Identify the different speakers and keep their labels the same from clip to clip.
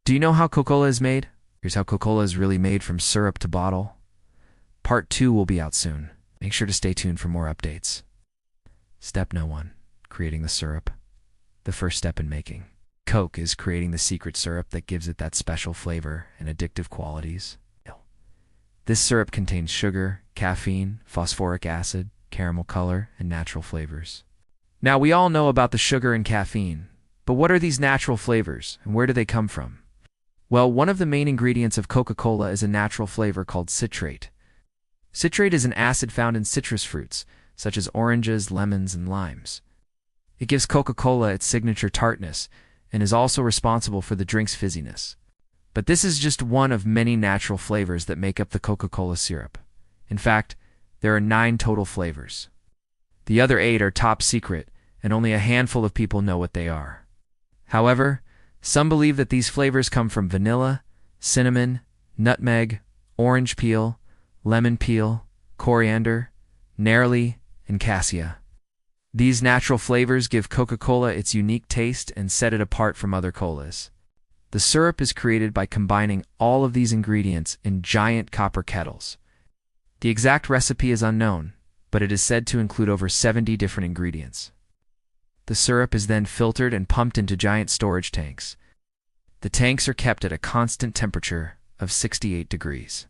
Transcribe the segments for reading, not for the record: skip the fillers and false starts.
Speaker 1: Do you know how Coca-Cola is made? Here's how Coca-Cola is really made from syrup to bottle. Part 2 will be out soon. Make sure to stay tuned for more updates. Step No. 1. Creating the syrup. The first step in making Coke is creating the secret syrup that gives it that special flavor and addictive qualities. This syrup contains sugar, caffeine, phosphoric acid, caramel color, and natural flavors. Now, we all know about the sugar and caffeine, but what are these natural flavors, and where do they come from? Well, one of the main ingredients of Coca-Cola is a natural flavor called citrate. Citrate is an acid found in citrus fruits, such as oranges, lemons, and limes. It gives Coca-Cola its signature tartness, and is also responsible for the drink's fizziness. But this is just one of many natural flavors that make up the Coca-Cola syrup. In fact, there are 9 total flavors. The other 8 are top secret, and only a handful of people know what they are. However, some believe that these flavors come from vanilla, cinnamon, nutmeg, orange peel, lemon peel, coriander, neroli, and cassia. These natural flavors give Coca-Cola its unique taste and set it apart from other colas. The syrup is created by combining all of these ingredients in giant copper kettles. The exact recipe is unknown, but it is said to include over 70 different ingredients. The syrup is then filtered and pumped into giant storage tanks. The tanks are kept at a constant temperature of 68 degrees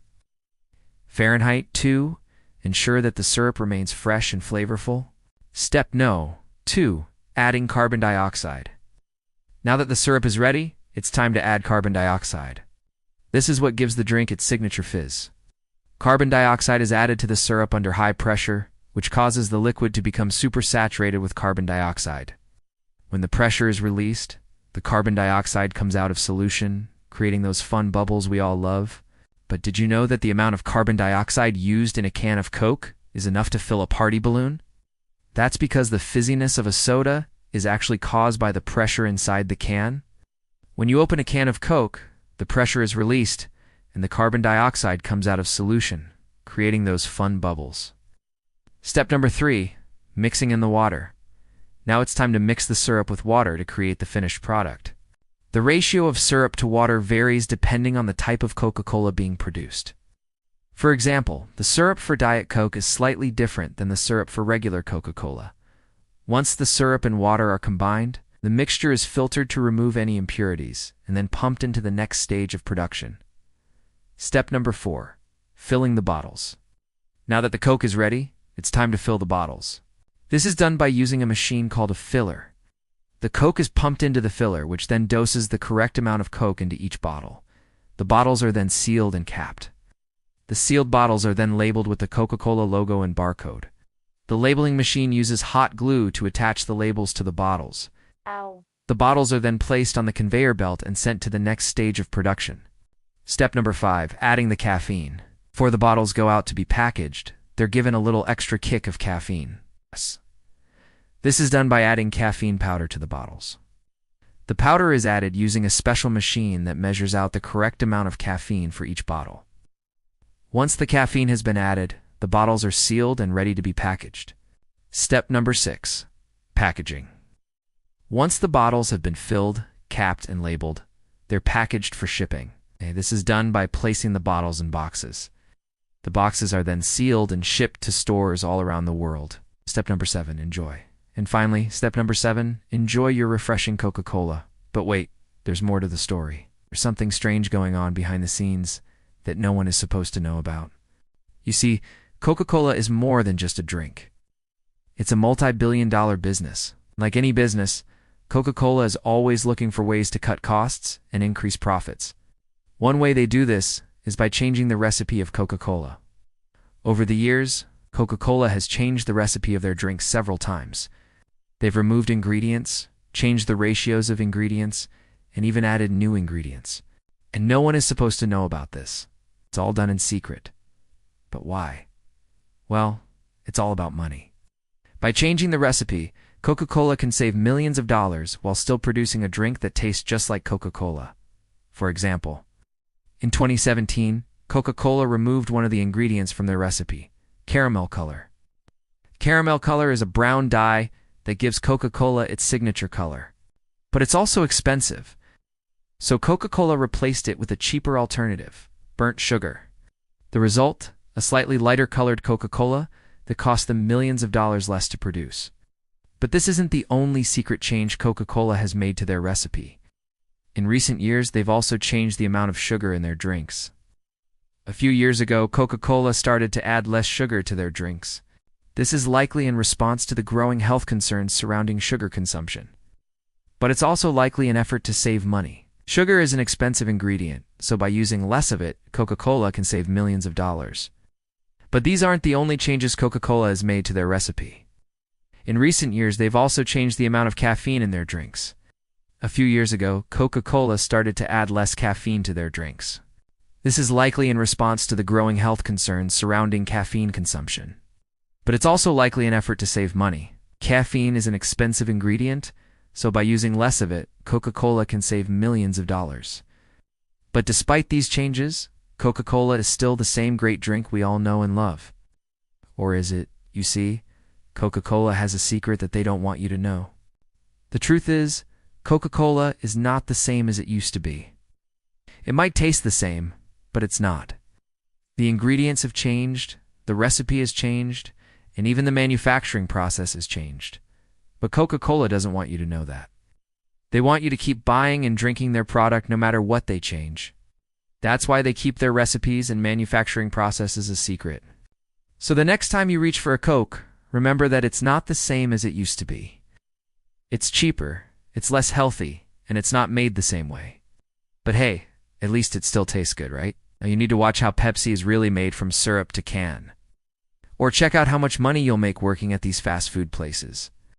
Speaker 1: Fahrenheit. 2. Ensure that the syrup remains fresh and flavorful. Step No. 2. Adding carbon dioxide. Now that the syrup is ready, it's time to add carbon dioxide. This is what gives the drink its signature fizz. Carbon dioxide is added to the syrup under high pressure, which causes the liquid to become supersaturated with carbon dioxide. When the pressure is released, the carbon dioxide comes out of solution, creating those fun bubbles we all love. But did you know that the amount of carbon dioxide used in a can of Coke is enough to fill a party balloon? That's because the fizziness of a soda is actually caused by the pressure inside the can. When you open a can of Coke, the pressure is released, and the carbon dioxide comes out of solution, creating those fun bubbles. Step number 3. Mixing in the water. Now it's time to mix the syrup with water to create the finished product. The ratio of syrup to water varies depending on the type of Coca-Cola being produced. For example, the syrup for Diet Coke is slightly different than the syrup for regular Coca-Cola. Once the syrup and water are combined, the mixture is filtered to remove any impurities, and then pumped into the next stage of production. Step number 4. Filling the bottles. Now that the Coke is ready, it's time to fill the bottles. This is done by using a machine called a filler. The Coke is pumped into the filler, which then doses the correct amount of Coke into each bottle. The bottles are then sealed and capped. The sealed bottles are then labeled with the Coca-Cola logo and barcode. The labeling machine uses hot glue to attach the labels to the bottles.
Speaker 2: Ow.
Speaker 1: The bottles are then placed on the conveyor belt and sent to the next stage of production. Step number 5. Adding the caffeine. Before the bottles go out to be packaged, they're given a little extra kick of caffeine. This is done by adding caffeine powder to the bottles. The powder is added using a special machine that measures out the correct amount of caffeine for each bottle. Once the caffeine has been added, the bottles are sealed and ready to be packaged. Step number 6. Packaging. Once the bottles have been filled, capped, and labeled, they're packaged for shipping. This is done by placing the bottles in boxes. The boxes are then sealed and shipped to stores all around the world. Step number 7. Enjoy. And finally, step number 7. Enjoy your refreshing Coca-Cola. But wait, there's more to the story. There's something strange going on behind the scenes that no one is supposed to know about. You see, Coca-Cola is more than just a drink. It's a multi-billion-dollar business. Like any business, Coca-Cola is always looking for ways to cut costs and increase profits. One way they do this is by changing the recipe of Coca-Cola. Over the years, Coca-Cola has changed the recipe of their drinks several times. They've removed ingredients, changed the ratios of ingredients, and even added new ingredients. And no one is supposed to know about this. It's all done in secret. But why? Well, it's all about money. By changing the recipe, Coca-Cola can save millions of dollars while still producing a drink that tastes just like Coca-Cola. For example, in 2017, Coca-Cola removed one of the ingredients from their recipe, caramel color. Caramel color is a brown dye that gives Coca-Cola its signature color. But it's also expensive. So Coca-Cola replaced it with a cheaper alternative, burnt sugar. The result? A slightly lighter colored Coca-Cola that cost them millions of dollars less to produce. But this isn't the only secret change Coca-Cola has made to their recipe. In recent years, they've also changed the amount of sugar in their drinks. A few years ago, Coca-Cola started to add less sugar to their drinks. This is likely in response to the growing health concerns surrounding sugar consumption. But it's also likely an effort to save money. Sugar is an expensive ingredient, so by using less of it, Coca-Cola can save millions of dollars. But these aren't the only changes Coca-Cola has made to their recipe. In recent years, they've also changed the amount of caffeine in their drinks. A few years ago, Coca-Cola started to add less caffeine to their drinks. This is likely in response to the growing health concerns surrounding caffeine consumption. But it's also likely an effort to save money. Caffeine is an expensive ingredient, so by using less of it, Coca-Cola can save millions of dollars. But despite these changes, Coca-Cola is still the same great drink we all know and love. Or is it? You see, Coca-Cola has a secret that they don't want you to know. The truth is, Coca-Cola is not the same as it used to be. It might taste the same, but it's not. The ingredients have changed, the recipe has changed, and even the manufacturing process has changed. But Coca-Cola doesn't want you to know that. They want you to keep buying and drinking their product no matter what they change. That's why they keep their recipes and manufacturing processes a secret. So the next time you reach for a Coke, remember that it's not the same as it used to be. It's cheaper, it's less healthy, and it's not made the same way. But hey, at least it still tastes good, right? Now you need to watch how Pepsi is really made from syrup to can. Or check out how much money you'll make working at these fast food places.